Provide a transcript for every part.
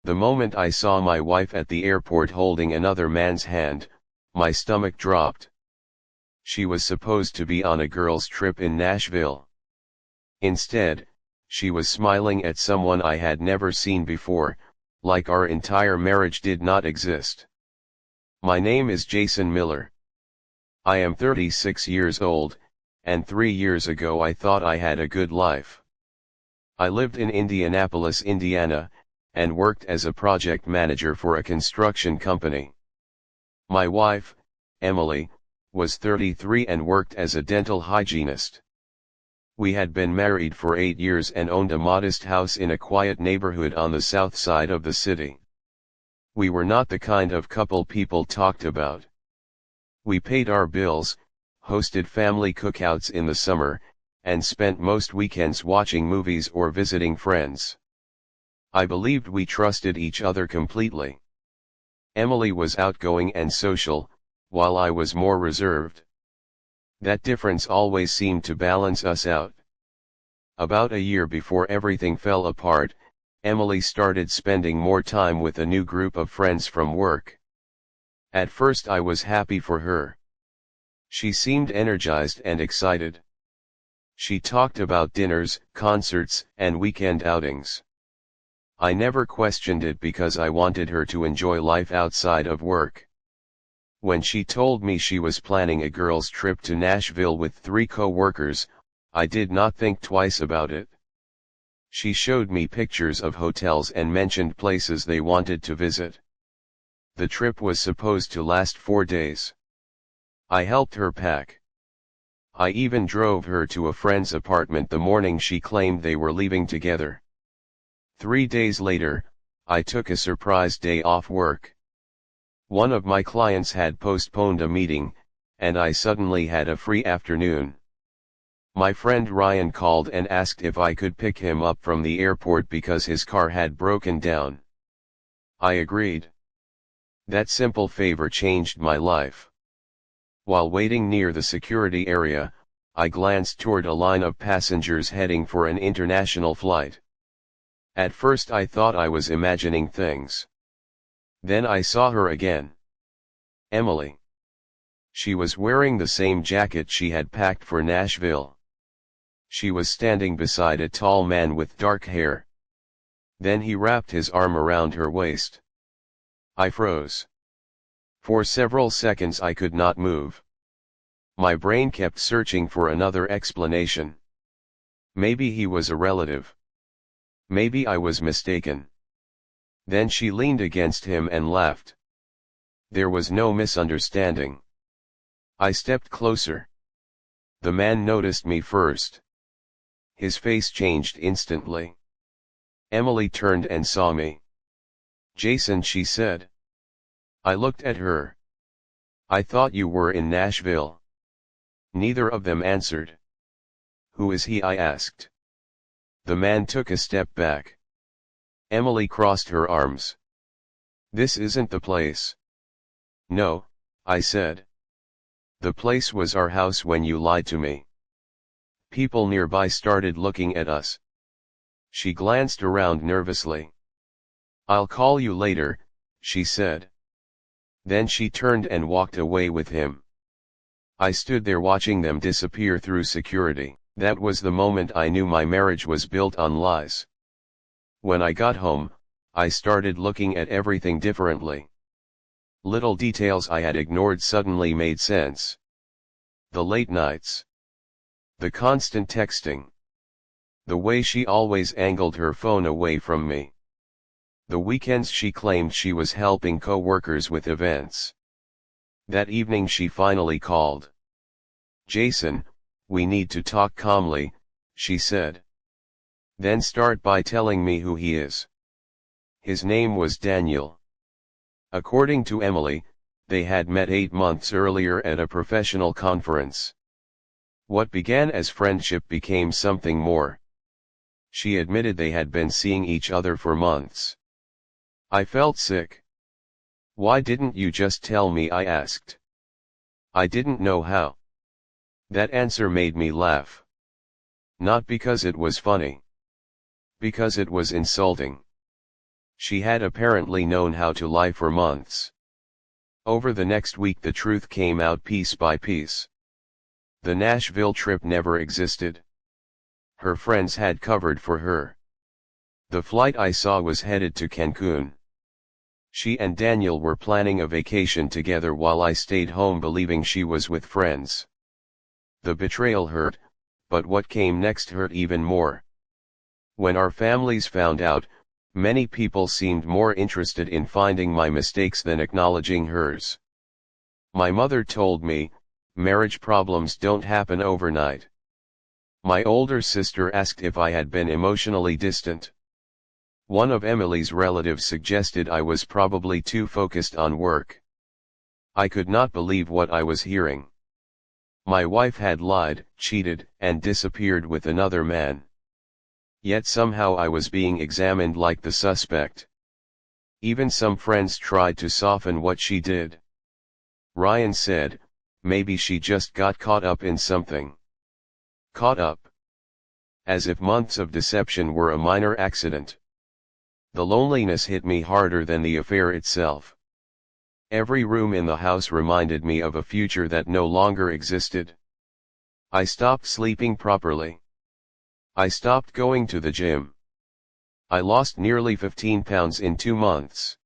The moment I saw my wife at the airport holding another man's hand, my stomach dropped. She was supposed to be on a girls' trip in Nashville. Instead, she was smiling at someone I had never seen before, like our entire marriage did not exist. My name is Jason Miller. I am 36 years old, and 3 years ago I thought I had a good life. I lived in Indianapolis, Indiana, and worked as a project manager for a construction company. My wife, Emily, was 33 and worked as a dental hygienist. We had been married for 8 years and owned a modest house in a quiet neighborhood on the south side of the city. We were not the kind of couple people talked about. We paid our bills, hosted family cookouts in the summer, and spent most weekends watching movies or visiting friends. I believed we trusted each other completely. Emily was outgoing and social, while I was more reserved. That difference always seemed to balance us out. About a year before everything fell apart, Emily started spending more time with a new group of friends from work. At first I was happy for her. She seemed energized and excited. She talked about dinners, concerts, and weekend outings. I never questioned it because I wanted her to enjoy life outside of work. When she told me she was planning a girls' trip to Nashville with 3 co-workers, I did not think twice about it. She showed me pictures of hotels and mentioned places they wanted to visit. The trip was supposed to last 4 days. I helped her pack. I even drove her to a friend's apartment the morning she claimed they were leaving together. 3 days later, I took a surprise day off work. One of my clients had postponed a meeting, and I suddenly had a free afternoon. My friend Ryan called and asked if I could pick him up from the airport because his car had broken down. I agreed. That simple favor changed my life. While waiting near the security area, I glanced toward a line of passengers heading for an international flight. At first I thought I was imagining things. Then I saw her again. Emily. She was wearing the same jacket she had packed for Nashville. She was standing beside a tall man with dark hair. Then he wrapped his arm around her waist. I froze. For several seconds I could not move. My brain kept searching for another explanation. Maybe he was a relative. Maybe I was mistaken. Then she leaned against him and laughed. There was no misunderstanding. I stepped closer. The man noticed me first. His face changed instantly. Emily turned and saw me. Jason, she said. I looked at her. I thought you were in Nashville. Neither of them answered. Who is he? I asked. The man took a step back. Emily crossed her arms. This isn't the place. No, I said. The place was our house when you lied to me. People nearby started looking at us. She glanced around nervously. I'll call you later, she said. Then she turned and walked away with him. I stood there watching them disappear through security. That was the moment I knew my marriage was built on lies. When I got home, I started looking at everything differently. Little details I had ignored suddenly made sense. The late nights. The constant texting. The way she always angled her phone away from me. The weekends she claimed she was helping co-workers with events. That evening she finally called. Jason, we need to talk calmly, she said. Then start by telling me who he is. His name was Daniel. According to Emily, they had met 8 months earlier at a professional conference. What began as friendship became something more. She admitted they had been seeing each other for months. I felt sick. Why didn't you just tell me? I asked. I didn't know how. That answer made me laugh. Not because it was funny. Because it was insulting. She had apparently known how to lie for months. Over the next week the truth came out piece by piece. The Nashville trip never existed. Her friends had covered for her. The flight I saw was headed to Cancun. She and Daniel were planning a vacation together while I stayed home believing she was with friends. The betrayal hurt, but what came next hurt even more. When our families found out, many people seemed more interested in finding my mistakes than acknowledging hers. My mother told me, marriage problems don't happen overnight. My older sister asked if I had been emotionally distant. One of Emily's relatives suggested I was probably too focused on work. I could not believe what I was hearing. My wife had lied, cheated, and disappeared with another man. Yet somehow I was being examined like the suspect. Even some friends tried to soften what she did. Ryan said, maybe she just got caught up in something. Caught up. As if months of deception were a minor accident. The loneliness hit me harder than the affair itself. Every room in the house reminded me of a future that no longer existed. I stopped sleeping properly. I stopped going to the gym. I lost nearly 15 pounds in 2 months.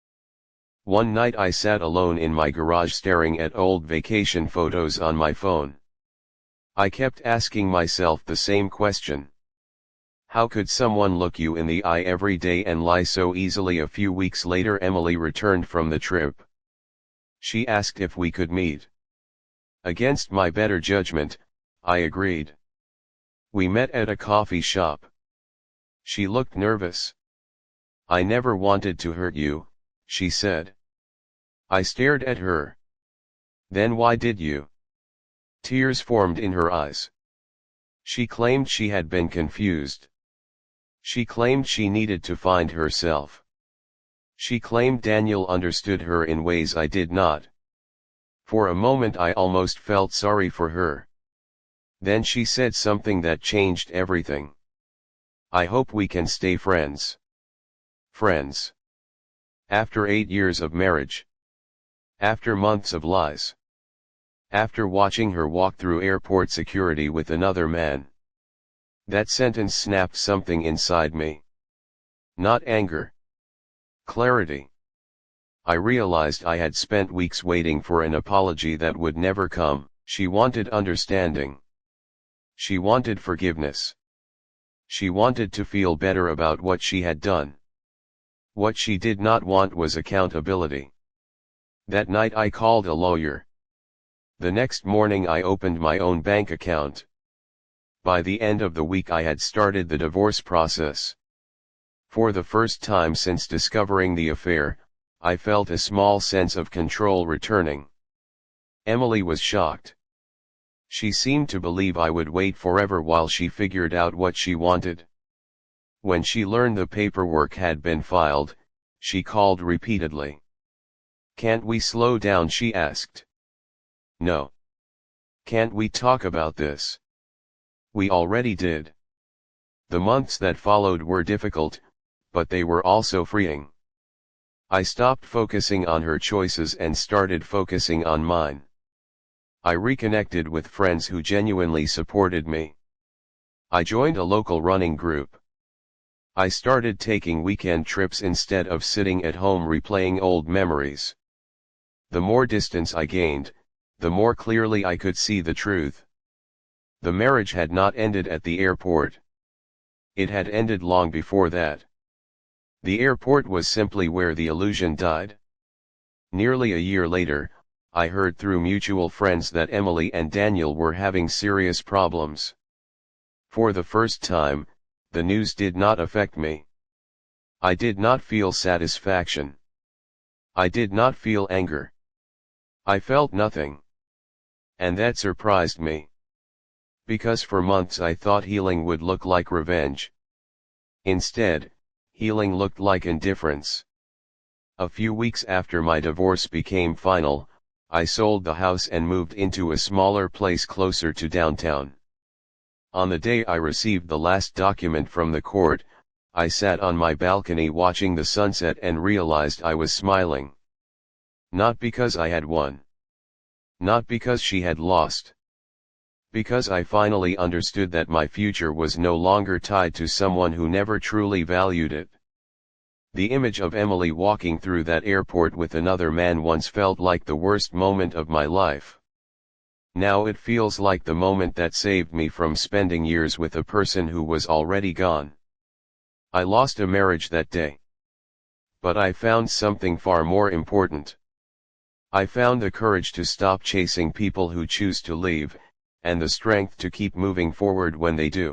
One night I sat alone in my garage staring at old vacation photos on my phone. I kept asking myself the same question. How could someone look you in the eye every day and lie so easily? A few weeks later Emily returned from the trip. She asked if we could meet. Against my better judgment, I agreed. We met at a coffee shop. She looked nervous. I never wanted to hurt you, she said. I stared at her. Then why did you? Tears formed in her eyes. She claimed she had been confused. She claimed she needed to find herself. She claimed Daniel understood her in ways I did not. For a moment I almost felt sorry for her. Then she said something that changed everything. I hope we can stay friends. Friends. After 8 years of marriage. After months of lies. After watching her walk through airport security with another man. That sentence snapped something inside me. Not anger. Clarity. I realized I had spent weeks waiting for an apology that would never come. She wanted understanding. She wanted forgiveness. She wanted to feel better about what she had done. What she did not want was accountability. That night I called a lawyer. The next morning I opened my own bank account. By the end of the week I had started the divorce process. For the first time since discovering the affair, I felt a small sense of control returning. Emily was shocked. She seemed to believe I would wait forever while she figured out what she wanted. When she learned the paperwork had been filed, she called repeatedly. Can't we slow down? She asked. No. Can't we talk about this? We already did. The months that followed were difficult, but they were also freeing. I stopped focusing on her choices and started focusing on mine. I reconnected with friends who genuinely supported me. I joined a local running group. I started taking weekend trips instead of sitting at home replaying old memories. The more distance I gained, the more clearly I could see the truth. The marriage had not ended at the airport. It had ended long before that. The airport was simply where the illusion died. Nearly a year later, I heard through mutual friends that Emily and Daniel were having serious problems. For the first time, the news did not affect me. I did not feel satisfaction. I did not feel anger. I felt nothing. And that surprised me. Because for months I thought healing would look like revenge. Instead, healing looked like indifference. A few weeks after my divorce became final, I sold the house and moved into a smaller place closer to downtown. On the day I received the last document from the court, I sat on my balcony watching the sunset and realized I was smiling. Not because I had won. Not because she had lost. Because I finally understood that my future was no longer tied to someone who never truly valued it. The image of Emily walking through that airport with another man once felt like the worst moment of my life. Now it feels like the moment that saved me from spending years with a person who was already gone. I lost a marriage that day. But I found something far more important. I found the courage to stop chasing people who choose to leave, and the strength to keep moving forward when they do.